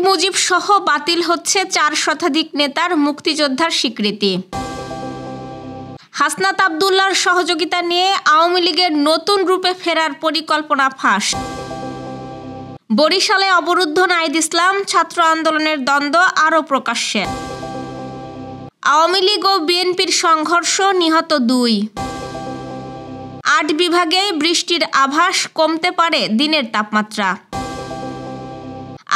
মুজিব সহ বাতিল হচ্ছে 4 শতাধিক নেতার মুক্তিযোদ্ধার স্বীকৃতি। হাসনাত আব্দুল্লাহর সহযোগিতা নিয়ে আওয়ামী লীগের নতুন রূপে ফেরার পরিকল্পনা ফাঁস। বরিশালে অবরুদ্ধ নাহিদ ইসলাম, ছাত্র আন্দোলনের দ্বন্দ্ব আরও প্রকাশ্যে। আওয়ামী লীগ ও বিএনপির সংঘর্ষ, নিহত 2। 8 বিভাগে বৃষ্টির আভাস, কমতে পারে দিনের তাপমাত্রা।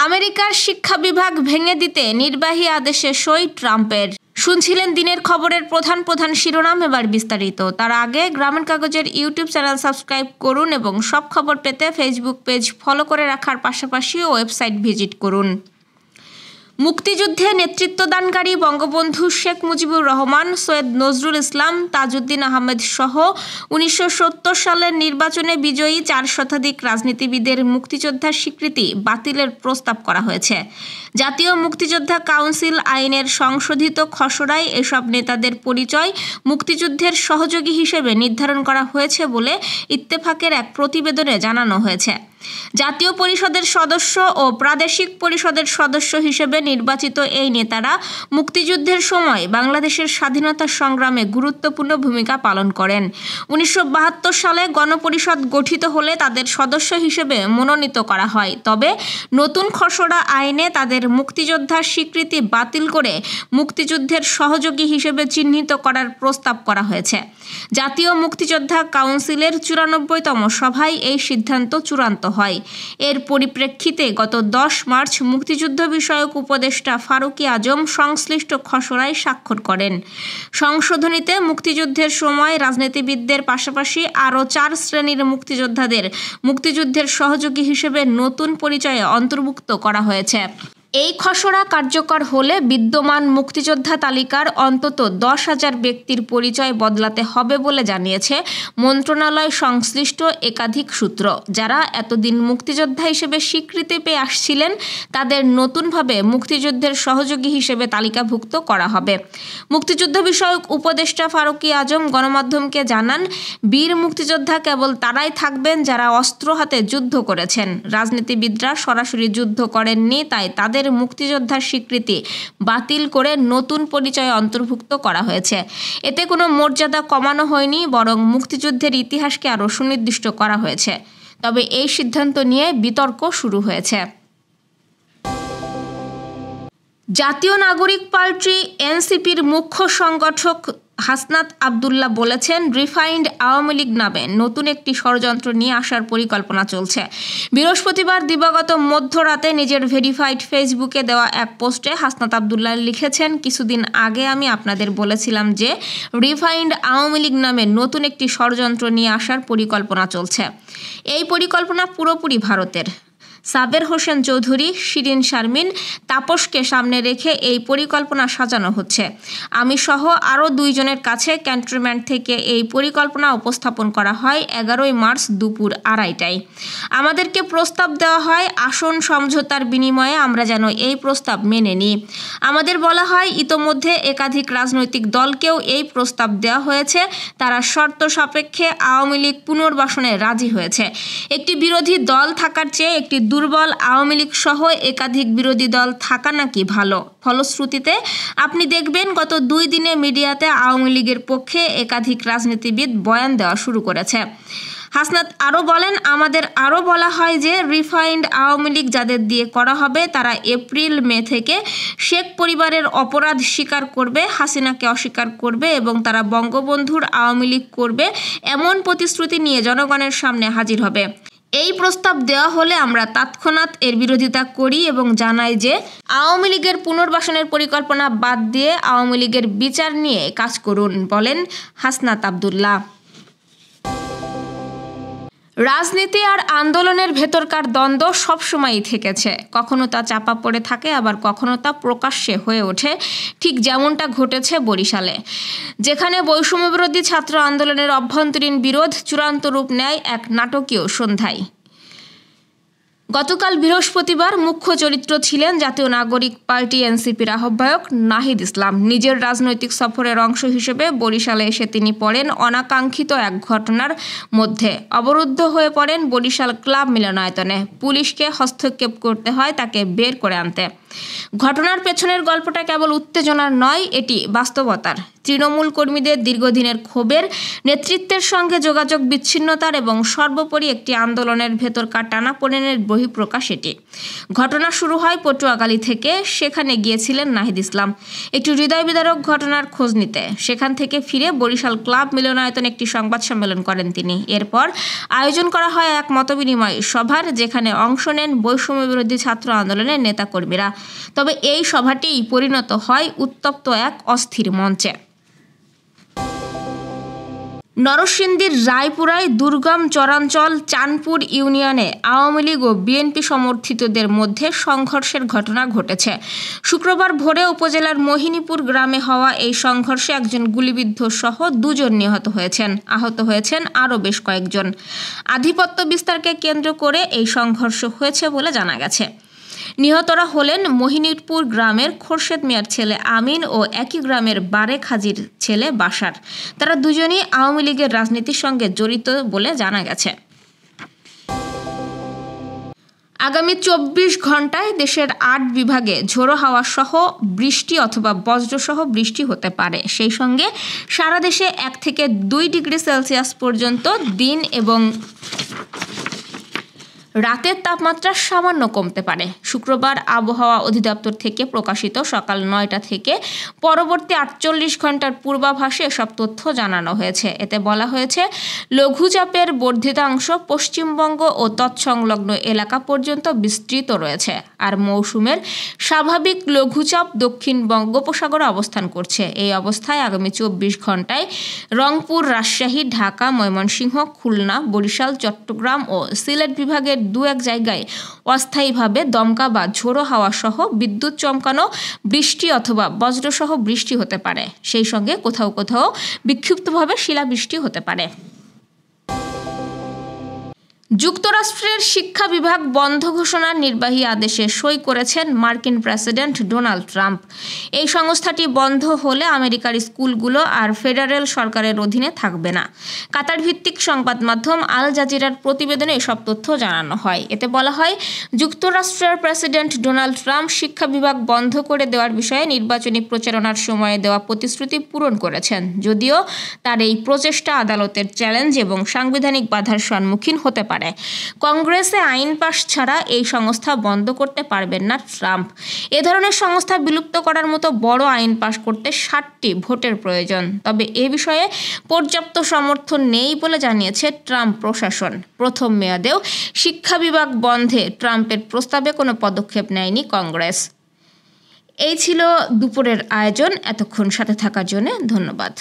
আমেরিকার শিক্ষা বিভাগ ভেঙে দিতে নির্বাহী আদেশে সই ট্রাম্পের। শুনছিলেন দিনের খবরের প্রধান শিরোনাম, এবার বিস্তারিত। তার আগে গ্রামীণ কাগজের ইউটিউব চ্যানেল সাবস্ক্রাইব করুন এবং সব খবর পেতে ফেসবুক পেজ ফলো করে রাখার পাশাপাশি ওয়েবসাইট ভিজিট করুন। মুক্তিযুদ্ধে নেতৃত্বদানকারী বঙ্গবন্ধু শেখ মুজিবুর রহমান, সৈয়দ নজরুল ইসলাম, তাজউদ্দিন আহমেদ সহ 1970 সালের নির্বাচনে বিজয়ী 4 শতাধিক রাজনীতিবিদের মুক্তিযোদ্ধার স্বীকৃতি বাতিলের প্রস্তাব করা হয়েছে। জাতীয় মুক্তিযোদ্ধা কাউন্সিল আইনের সংশোধিত খসড়ায় এসব নেতাদের পরিচয় মুক্তিযুদ্ধের সহযোগী হিসেবে নির্ধারণ করা হয়েছে বলে ইত্তেফাকের এক প্রতিবেদনে জানানো হয়েছে। জাতীয় পরিষদের সদস্য ও প্রাদেশিক পরিষদের সদস্য হিসেবে নির্বাচিত এই নেতারা মুক্তিযুদ্ধের সময় বাংলাদেশের স্বাধীনতা সংগ্রামে গুরুত্বপূর্ণ ভূমিকা পালন করেন। 1972 সালে গণপরিষদ গঠিত হলে তাদের সদস্য হিসেবে মনোনীত করা হয়। তবে নতুন খসড়া আইনে তাদের মুক্তিযোদ্ধার স্বীকৃতি বাতিল করে মুক্তিযুদ্ধের সহযোগী হিসেবে চিহ্নিত করার প্রস্তাব করা হয়েছে। জাতীয় মুক্তিযোদ্ধা কাউন্সিলের 94তম সভায় এই সিদ্ধান্ত চূড়ান্ত হয়। এর পরিপ্রেক্ষিতে গত 10 মার্চ মুক্তিযুদ্ধ বিষয়ক উপদেষ্টা ফারুকী আজম সংশ্লিষ্ট খসড়ায় স্বাক্ষর করেন। সংশোধনীতে মুক্তিযুদ্ধের সময় রাজনীতিবিদদের পাশাপাশি আরও 4 শ্রেণীর মুক্তিযোদ্ধাদের মুক্তিযুদ্ধের সহযোগী হিসেবে নতুন পরিচয়ে অন্তর্ভুক্ত করা হয়েছে। এই খসড়া কার্যকর হলে বিদ্যমান মুক্তিযোদ্ধা তালিকার অন্তত 10,000 ব্যক্তির পরিচয় বদলাতে হবে বলে জানিয়েছে মন্ত্রণালয় সংশ্লিষ্ট একাধিক সূত্র। যারা এতদিন মুক্তিযোদ্ধা হিসেবে স্বীকৃতি পেয়ে আসছিলেন তাদের নতুনভাবে মুক্তিযুদ্ধের সহযোগী হিসেবে তালিকাভুক্ত করা হবে। মুক্তিযুদ্ধ বিষয়ক উপদেষ্টা ফারুকী আজম গণমাধ্যমকে জানান, বীর মুক্তিযোদ্ধা কেবল তারাই থাকবেন যারা অস্ত্র হাতে যুদ্ধ করেছেন। রাজনীতিবিদরা সরাসরি যুদ্ধ করেননি, তাই তাদের মুক্তিযোদ্ধার স্বীকৃতি বাতিল করে নতুন পরিচয় অন্তর্ভুক্ত করা হয়েছে। এতে কোনো মর্যাদা কমানো হয়নি, বরং মুক্তিযুদ্ধের ইতিহাসকে আরও সুনির্দিষ্ট করা হয়েছে। তবে এই সিদ্ধান্ত নিয়ে বিতর্ক শুরু হয়েছে। জাতীয় নাগরিক পার্টি এনসিপির মুখ্য সংগঠক হাসনাত আব্দুল্লাহ বলেছেন, রিফাইন্ড আওয়ামী লীগ নামে নতুন একটি ষড়যন্ত্র নিয়ে আসার পরিকল্পনা চলছে। বৃহস্পতিবার দিবাগত মধ্যরাতে নিজের ভেরিফাইড ফেসবুকে দেওয়া এক পোস্টে হাসনাত আব্দুল্লাহ লিখেছেন, কিছুদিন আগে আমি আপনাদের বলেছিলাম যে রিফাইন্ড আওয়ামী লীগ নামে নতুন একটি ষড়যন্ত্র নিয়ে আসার পরিকল্পনা চলছে। এই পরিকল্পনা পুরোপুরি ভারতের। সাবের হোসেন চৌধুরী, শিরিন শারমিন, তাপসকে সামনে রেখে এই পরিকল্পনা সাজানো হচ্ছে। আমি সহ আরও 2 জনের কাছে ক্যান্টনমেন্ট থেকে এই পরিকল্পনা উপস্থাপন করা হয় 11 মার্চ দুপুর 2:30টায়। আমাদেরকে প্রস্তাব দেওয়া হয় আসন সমঝোতার বিনিময়ে আমরা যেন এই প্রস্তাব মেনে নিই। আমাদের বলা হয় ইতোমধ্যে একাধিক রাজনৈতিক দলকেও এই প্রস্তাব দেওয়া হয়েছে, তারা শর্ত সাপেক্ষে আওয়ামী লীগ পুনর্বাসনে রাজি হয়েছে। একটি বিরোধী দল থাকার চেয়ে একটি দুর্বল আওয়ামী লীগ সহ একাধিক বিরোধী দল থাকা নাকি ভালো। ফলশ্রুতিতে আপনি দেখবেন গত 2 দিনে মিডিয়াতে আওয়ামী লীগের পক্ষে একাধিক রাজনীতিবিদ বয়ান দেওয়া শুরু করেছে। হাসনাত আরও বলেন, আমাদের আরও বলা হয় যে রিফাইন্ড আওয়ামী লীগ যাদের দিয়ে করা হবে তারা এপ্রিল-মে থেকে শেখ পরিবারের অপরাধ স্বীকার করবে, হাসিনাকে অস্বীকার করবে এবং তারা বঙ্গবন্ধুর আওয়ামী লীগ করবে এমন প্রতিশ্রুতি নিয়ে জনগণের সামনে হাজির হবে। এই প্রস্তাব দেওয়া হলে আমরা তৎক্ষণাৎ এর বিরোধিতা করি এবং জানাই যে আওয়ামী লীগের পুনর্বাসনের পরিকল্পনা বাদ দিয়ে আওয়ামী লীগের বিচার নিয়ে কাজ করুন, বলেন হাসনাত আব্দুল্লাহ। রাজনীতি আর আন্দোলনের ভেতরকার দ্বন্দ্ব সবসময়ই থেকেছে। কখনো তা চাপা পড়ে থাকে, আবার কখনো তা প্রকাশ্যে হয়ে ওঠে, ঠিক যেমনটা ঘটেছে বরিশালে, যেখানে বৈষম্যবিরোধী ছাত্র আন্দোলনের অভ্যন্তরীণ বিরোধ চূড়ান্ত রূপ নেয় এক নাটকীয় সন্ধ্যায়। গতকাল বৃহস্পতিবার মুখ্য চরিত্র ছিলেন জাতীয় নাগরিক পার্টি এনসিপির আহ্বায়ক নাহিদ ইসলাম। নিজের রাজনৈতিক সফরের অংশ হিসেবে বরিশালে এসে তিনি পড়েন অনাকাঙ্ক্ষিত এক ঘটনার মধ্যে। অবরুদ্ধ হয়ে পড়েন বরিশাল ক্লাব মিলনায়তনে। পুলিশকে হস্তক্ষেপ করতে হয় তাকে বের করে আনতে। ঘটনার পেছনের গল্পটা কেবল উত্তেজনার নয়, এটি বাস্তবতার। তৃণমূল কর্মীদের দীর্ঘদিনের ক্ষোভের, নেতৃত্বের সঙ্গে যোগাযোগ বিচ্ছিন্নতার এবং সর্বোপরি একটি আন্দোলনের ভেতরকার টানাপোড়েনের বহিঃপ্রকাশ এটি। ঘটনা শুরু হয় পটুয়াখালী থেকে। সেখানে গিয়েছিলেন নাহিদ ইসলাম একটি হৃদয় বিদারক ঘটনার খোঁজ নিতে। সেখান থেকে ফিরে বরিশাল ক্লাব মিলনায়তনে একটি সংবাদ সম্মেলন করেন তিনি। এরপর আয়োজন করা হয় এক মতবিনিময় সভার, যেখানে অংশ নেন বৈষম্য বিরোধী ছাত্র আন্দোলনের নেতাকর্মীরা। তবে এই সভাটিই পরিণত হয় উত্তপ্ত এক অস্থির মঞ্চে। নরসিংদীর রায়পুরায় দুর্গম চরাঞ্চল চাঁদপুর ইউনিয়নে আওয়ামী লীগ ও বিএনপি সমর্থিতদের মধ্যে সংঘর্ষের ঘটনা ঘটেছে। শুক্রবার ভোরে উপজেলার মোহিনীপুর গ্রামে হওয়া এই সংঘর্ষে একজন গুলিবিদ্ধ সহ 2 জন নিহত হয়েছেন। আহত হয়েছেন আরও বেশ কয়েকজন। আধিপত্য বিস্তারকে কেন্দ্র করে এই সংঘর্ষ হয়েছে বলে জানা গেছে। নিহতরা হলেন মোহিনীপুর গ্রামের খোরশেদ মিয়ার ছেলে আমিন ও একই গ্রামের বারেক হাজির ছেলে বাশার। তারা দুজনই আওয়ামী লীগের রাজনীতির সঙ্গে জড়িত বলে জানা গেছে। আগামী 24 ঘন্টায় দেশের 8 বিভাগে ঝোড়ো হাওয়া সহ বৃষ্টি অথবা বজ্রসহ বৃষ্টি হতে পারে। সেই সঙ্গে সারা দেশে 1 থেকে 2 ডিগ্রি সেলসিয়াস পর্যন্ত দিন এবং রাতের তাপমাত্রা সামান্য কমতে পারে। শুক্রবার আবহাওয়া অধিদপ্তর থেকে প্রকাশিত সকাল 9টা থেকে পরবর্তী 48 ঘন্টার পূর্বাভাসে এসব তথ্য জানানো হয়েছে। এতে বলা হয়েছে, লঘুচাপের বর্ধিতাংশ পশ্চিমবঙ্গ ও তৎসংলগ্ন এলাকা পর্যন্ত বিস্তৃত রয়েছে, আর মৌসুমের স্বাভাবিক লঘুচাপ দক্ষিণ বঙ্গোপসাগরে অবস্থান করছে। এই অবস্থায় আগামী 24 ঘন্টায় রংপুর, রাজশাহী, ঢাকা, ময়মনসিংহ, খুলনা, বরিশাল, চট্টগ্রাম ও সিলেট বিভাগের 2-1 জায়গায় অস্থায়ীভাবে দমকা বা ঝোড়ো হাওয়া সহ বিদ্যুৎ চমকানো বৃষ্টি অথবা বজ্রসহ বৃষ্টি হতে পারে। সেই সঙ্গে কোথাও কোথাও বিক্ষিপ্তভাবে শিলাবৃষ্টি হতে পারে। যুক্তরাষ্ট্রের শিক্ষা বিভাগ বন্ধ ঘোষণার নির্বাহী আদেশে সই করেছেন মার্কিন প্রেসিডেন্ট ডোনাল্ড ট্রাম্প। এই সংস্থাটি বন্ধ হলে আমেরিকার স্কুলগুলো আর ফেডারেল সরকারের অধীনে থাকবে না। কাতার ভিত্তিক সংবাদ মাধ্যম আল জাজিরার প্রতিবেদনে এসব তথ্য জানানো হয়। এতে বলা হয়, যুক্তরাষ্ট্রের প্রেসিডেন্ট ডোনাল্ড ট্রাম্প শিক্ষা বিভাগ বন্ধ করে দেওয়ার বিষয়ে নির্বাচনী প্রচারণার সময়ে দেওয়া প্রতিশ্রুতি পূরণ করেছেন, যদিও তার এই প্রচেষ্টা আদালতের চ্যালেঞ্জ এবং সাংবিধানিক বাধার সম্মুখীন হতে পারে। কংগ্রেসে আইন পাশ ছাড়া এই সংস্থা বন্ধ করতে পারবেন না ট্রাম্প। এ ধরনের সংস্থা বিলুপ্ত করার মতো বড় আইন পাশ করতে 60টি ভোটের প্রয়োজন। তবে এ বিষয়ে পর্যাপ্ত সমর্থন নেই বলে জানিয়েছে ট্রাম্প প্রশাসন। প্রথম মেয়াদেও শিক্ষা বিভাগ বন্ধে ট্রাম্পের প্রস্তাবে কোনো পদক্ষেপ নেয়নি কংগ্রেস। এই ছিল দুপুরের আয়োজন। এতক্ষণ সাথে থাকার জন্য ধন্যবাদ।